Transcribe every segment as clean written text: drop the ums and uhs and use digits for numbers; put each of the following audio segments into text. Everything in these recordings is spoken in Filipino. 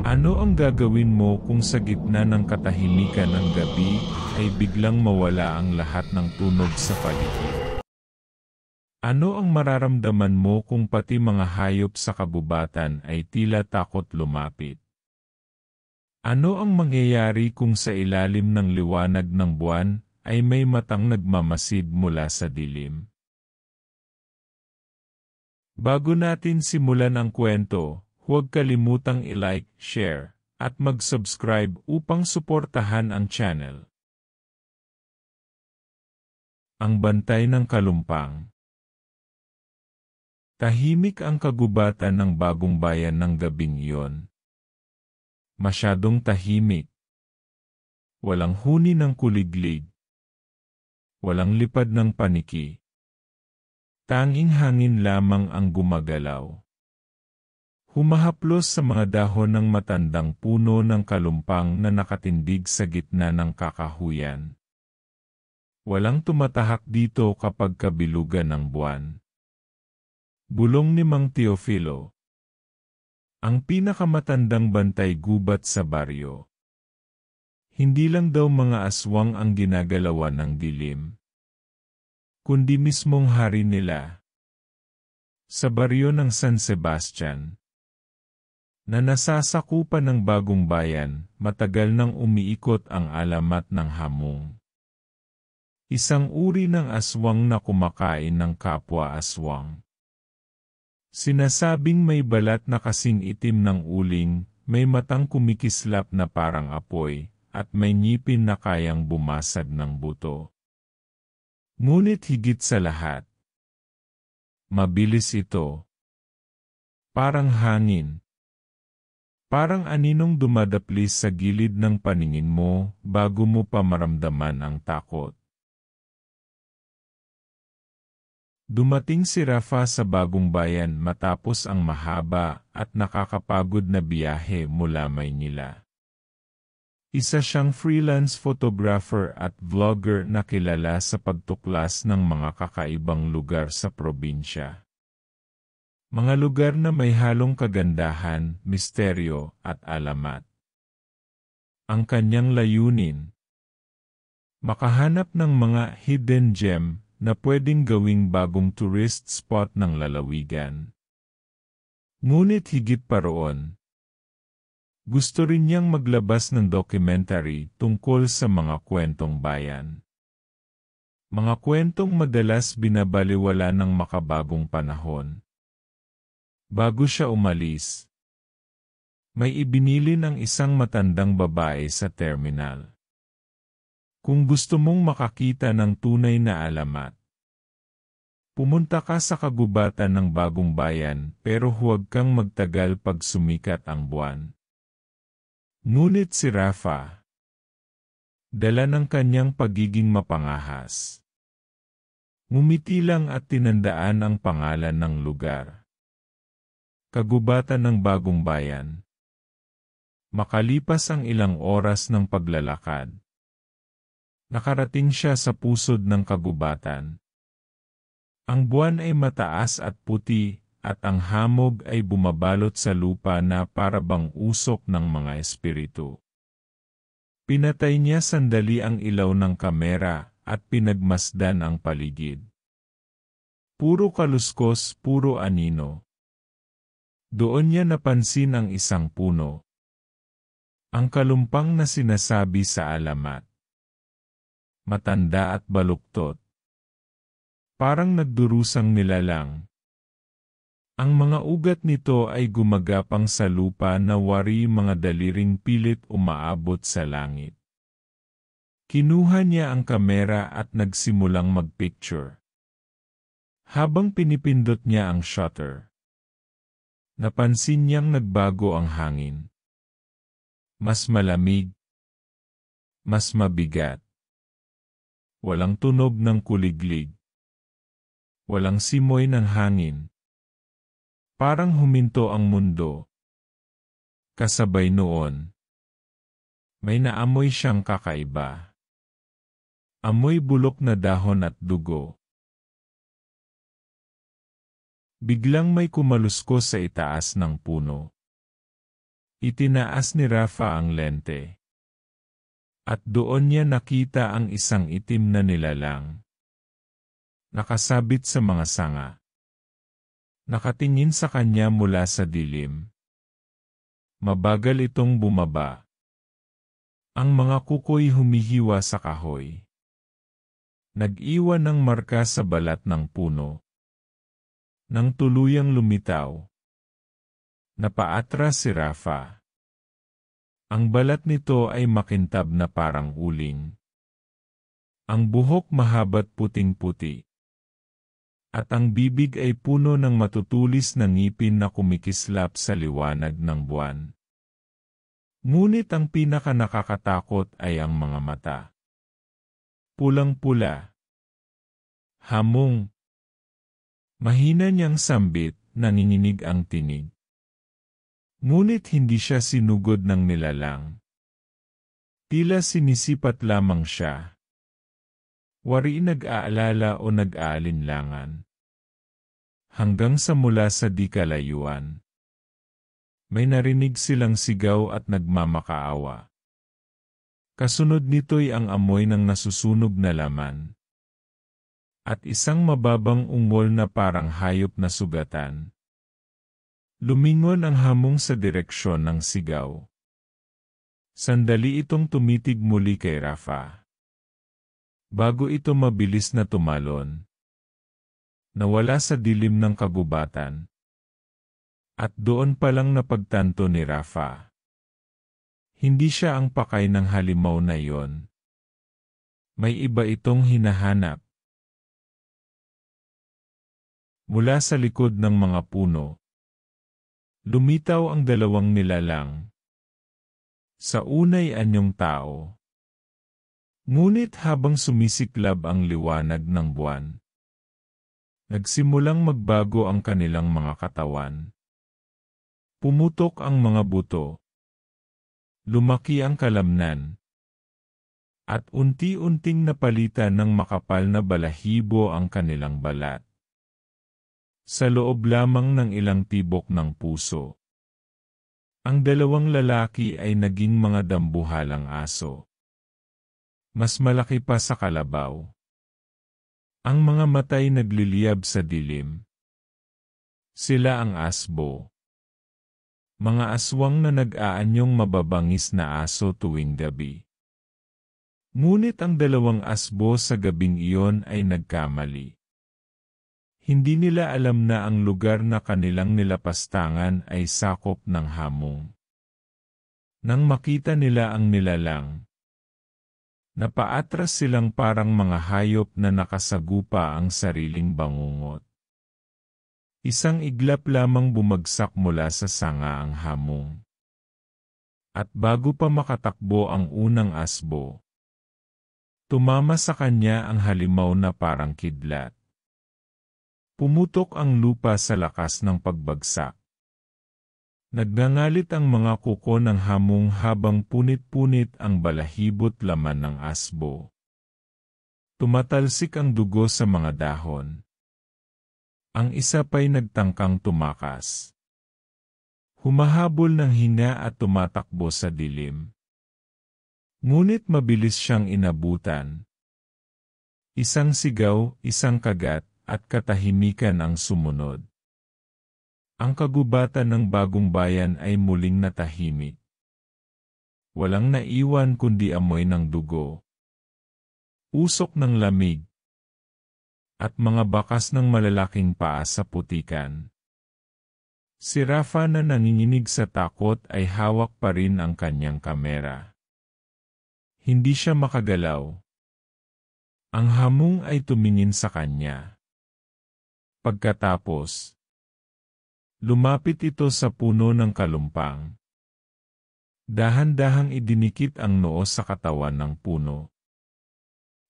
Ano ang gagawin mo kung sa gitna ng katahimikan ng gabi ay biglang mawala ang lahat ng tunog sa paligid? Ano ang mararamdaman mo kung pati mga hayop sa kabubatan ay tila takot lumapit? Ano ang mangyayari kung sa ilalim ng liwanag ng buwan ay may matang nagmamasid mula sa dilim? Bago natin simulan ang kwento, huwag kalimutang i-like, share, at mag-subscribe upang suportahan ang channel. Ang bantay ng kalumpang. Tahimik ang kagubatan ng bagong bayan ng gabing iyon. Masyadong tahimik. Walang huni ng kuliglig. Walang lipad ng paniki. Tanging hangin lamang ang gumagalaw. Humahaplos sa mga dahon ng matandang puno ng kalumpang na nakatindig sa gitna ng kakahuyan. Walang tumatahak dito kapag kabilugan ng buwan. Bulong ni Mang Teofilo. Ang pinakamatandang bantay gubat sa baryo. Hindi lang daw mga aswang ang ginagalawan ng dilim, kundi mismong hari nila. Sa baryo ng San Sebastian, na nasasakupan ng bagong bayan, matagal nang umiikot ang alamat ng hamong. Isang uri ng aswang na kumakain ng kapwa aswang. Sinasabing may balat na kasing itim ng uling, may matang kumikislap na parang apoy, at may ngipin na kayang bumasag ng buto. Ngunit higit sa lahat, mabilis ito. Parang hangin. Parang aninong dumadaplis sa gilid ng paningin mo bago mo pa maramdaman ang takot. Dumating si Rafa sa bagong bayan matapos ang mahaba at nakakapagod na biyahe mula Maynila. Isa siyang freelance photographer at vlogger na kilala sa pagtuklas ng mga kakaibang lugar sa probinsya. Mga lugar na may halong kagandahan, misteryo at alamat. Ang kanyang layunin, makahanap ng mga hidden gem na pwedeng gawing bagong tourist spot ng lalawigan. Ngunit higit pa roon, gusto rin niyang maglabas ng documentary tungkol sa mga kwentong bayan. Mga kwentong madalas binabaliwala ng makabagong panahon. Bago siya umalis, may ibinilin ang isang matandang babae sa terminal. Kung gusto mong makakita ng tunay na alamat, pumunta ka sa kagubatan ng bagong bayan pero huwag kang magtagal pag sumikat ang buwan. Ngunit si Rafa, dala ng kanyang pagiging mapangahas, ngumiti lang at tinandaan ang pangalan ng lugar. Kagubatan ng bagong bayan. Makalipas ang ilang oras ng paglalakad, nakarating siya sa pusod ng kagubatan. Ang buwan ay mataas at puti, at ang hamog ay bumabalot sa lupa na parabang usok ng mga espiritu. Pinatay niya sandali ang ilaw ng kamera at pinagmasdan ang paligid. Puro kaluskos, puro anino. Doon niya napansin ang isang puno. Ang kalumpang na sinasabi sa alamat. Matanda at baluktot. Parang nagdurusang nilalang. Ang mga ugat nito ay gumagapang sa lupa na wari mga daliring pilit umaabot sa langit. Kinuha niya ang kamera at nagsimulang magpicture. Habang pinipindot niya ang shutter, napansin niyang nagbago ang hangin. Mas malamig. Mas mabigat. Walang tunog ng kuliglig. Walang simoy ng hangin. Parang huminto ang mundo. Kasabay noon, may naamoy siyang kakaiba. Amoy bulok na dahon at dugo. Biglang may kumaluskos sa itaas ng puno. Itinaas ni Rafa ang lente. At doon niya nakita ang isang itim na nilalang. Nakasabit sa mga sanga. Nakatingin sa kanya mula sa dilim. Mabagal itong bumaba. Ang mga kuko'y humihiwa sa kahoy. Nag-iwan ng marka sa balat ng puno. Nang tuluyang lumitaw. Napaatras si Rafa. Ang balat nito ay makintab na parang uling. Ang buhok mahaba't puting-puti. At ang bibig ay puno ng matutulis na ngipin na kumikislap sa liwanag ng buwan. Ngunit ang pinaka-nakakatakot ay ang mga mata. Pulang-pula. Hamong. Mahina niyang sambit, nanginginig ang tinig. Ngunit hindi siya sinugod ng nilalang. Tila sinisipat lamang siya. Wari nag-aalala o nag-aalinlangan. Hanggang sa mula sa di kalayuan. May narinig silang sigaw at nagmamakaawa. Kasunod nito'y ang amoy ng nasusunog na laman. At isang mababang ungol na parang hayop na sugatan. Lumingon ang hamong sa direksyon ng sigaw. Sandali itong tumitig muli kay Rafa. Bago ito mabilis na tumalon. Nawala sa dilim ng kagubatan. At doon palang napagtanto ni Rafa. Hindi siya ang pakay ng halimaw na iyon. May iba itong hinahanap. Mula sa likod ng mga puno. Lumitaw ang dalawang nilalang. Sa unay anyong tao. Ngunit habang sumisiklab ang liwanag ng buwan, nagsimulang magbago ang kanilang mga katawan. Pumutok ang mga buto. Lumaki ang kalamnan. At unti-unting napalitan ng makapal na balahibo ang kanilang balat. Sa loob lamang ng ilang tibok ng puso. Ang dalawang lalaki ay naging mga dambuhalang aso. Mas malaki pa sa kalabaw. Ang mga matay nagliliyab sa dilim. Sila ang asbo. Mga aswang na nag-aanyong mababangis na aso tuwing gabi. Ngunit ang dalawang asbo sa gabing iyon ay nagkamali. Hindi nila alam na ang lugar na kanilang nilapastangan ay sakop ng hamong. Nang makita nila ang nilalang, napaatras silang parang mga hayop na nakasagupa ang sariling bangungot. Isang iglap lamang bumagsak mula sa sanga ang hamong. At bago pa makatakbo ang unang asbo, tumama sa kanya ang halimaw na parang kidlat. Pumutok ang lupa sa lakas ng pagbagsak. Nagngangalit ang mga kuko ng hamong habang punit-punit ang balahibot laman ng asbo. Tumatalsik ang dugo sa mga dahon. Ang isa pa'y nagtangkang tumakas. Humahabol ng hinga at tumatakbo sa dilim. Ngunit mabilis siyang inabutan. Isang sigaw, isang kagat, at katahimikan ang sumunod. Ang kagubatan ng bagong bayan ay muling natahimik. Walang naiwan kundi amoy ng dugo. Usok ng lamig. At mga bakas ng malalaking paa sa putikan. Si Rafa na nanginginig sa takot ay hawak pa rin ang kanyang kamera. Hindi siya makagalaw. Ang hamong ay tumingin sa kanya. Pagkatapos, lumapit ito sa puno ng kalumpang. Dahan-dahang idinikit ang noo sa katawan ng puno.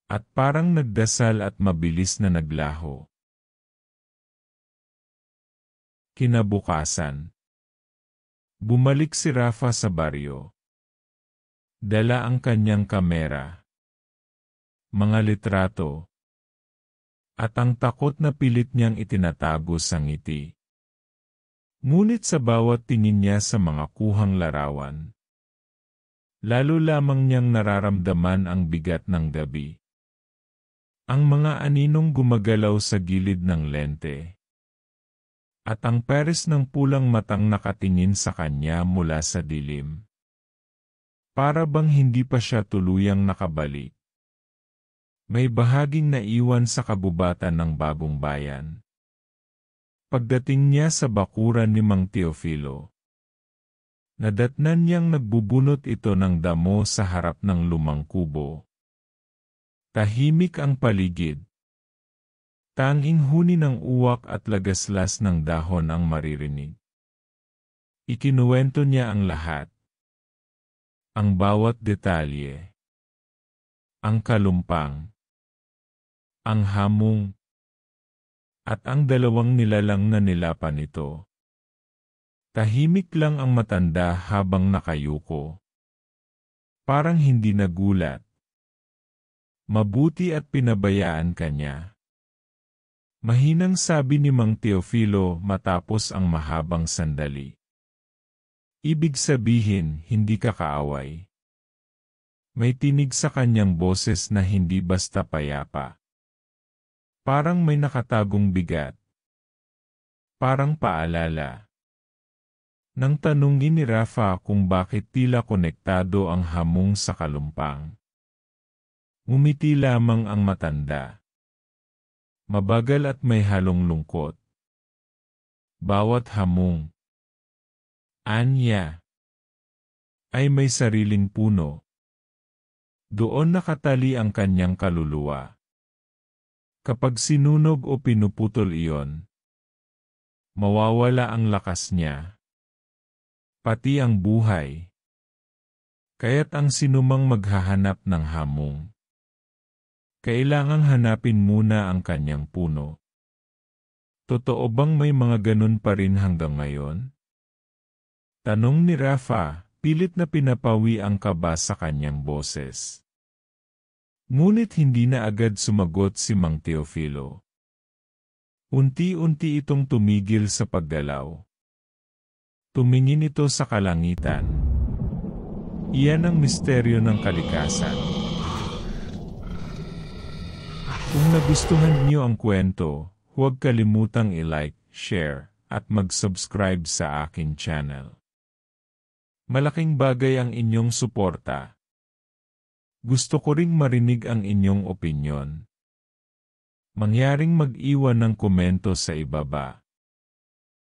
At parang nagdasal at mabilis na naglaho. Kinabukasan, bumalik si Rafa sa baryo. Dala ang kanyang kamera, mga litrato, at ang takot na pilit niyang itinatago sa ngiti. Ngunit sa bawat tingin niya sa mga kuhang larawan, lalo lamang niyang nararamdaman ang bigat ng gabi. Ang mga aninong gumagalaw sa gilid ng lente. At ang peres ng pulang matang nakatingin sa kanya mula sa dilim. Para bang hindi pa siya tuluyang nakabalik. May bahaging naiwan sa kabubatan ng Bagong Bayan. Pagdating niya sa bakuran ni Mang Teofilo, nadatnan niyang nagbubunot ito ng damo sa harap ng lumang kubo. Tahimik ang paligid. Tanging huni ng uwak at lagaslas ng dahon ang maririnig. Ikinuwento niya ang lahat. Ang bawat detalye. Ang kalumpang. Ang hamong. At ang dalawang nilalang na nilapan nito. Tahimik lang ang matanda habang nakayuko. Parang hindi nagulat. Mabuti at pinabayaan kanya. Mahinang sabi ni Mang Teofilo matapos ang mahabang sandali. Ibig sabihin, hindi ka kaaway. May tinig sa kanyang boses na hindi basta payapa. Parang may nakatagong bigat. Parang paalala. Nang tanungin ni Rafa kung bakit tila konektado ang hamong sa kalumpang. Ngumiti lamang ang matanda. Mabagal at may halong lungkot. Bawat hamong, anya, ay may sariling puno. Doon nakatali ang kanyang kaluluwa. Kapag sinunog o pinuputol iyon, mawawala ang lakas niya. Pati ang buhay. Kaya't ang sinumang maghahanap ng hamong, kailangang hanapin muna ang kanyang puno. Totoo bang may mga ganun pa rin hanggang ngayon? Tanong ni Rafa, pilit na pinapawi ang kaba sa kanyang boses. Ngunit hindi na agad sumagot si Mang Teofilo. Unti-unti itong tumigil sa paggalaw. Tumingin ito sa kalangitan. Iyan ang misteryo ng kalikasan. Kung nagustuhan niyo ang kwento, huwag kalimutang i-like, share, at mag-subscribe sa aking channel. Malaking bagay ang inyong suporta. Gusto ko ring marinig ang inyong opinyon. Mangyaring mag-iwan ng komento sa ibaba.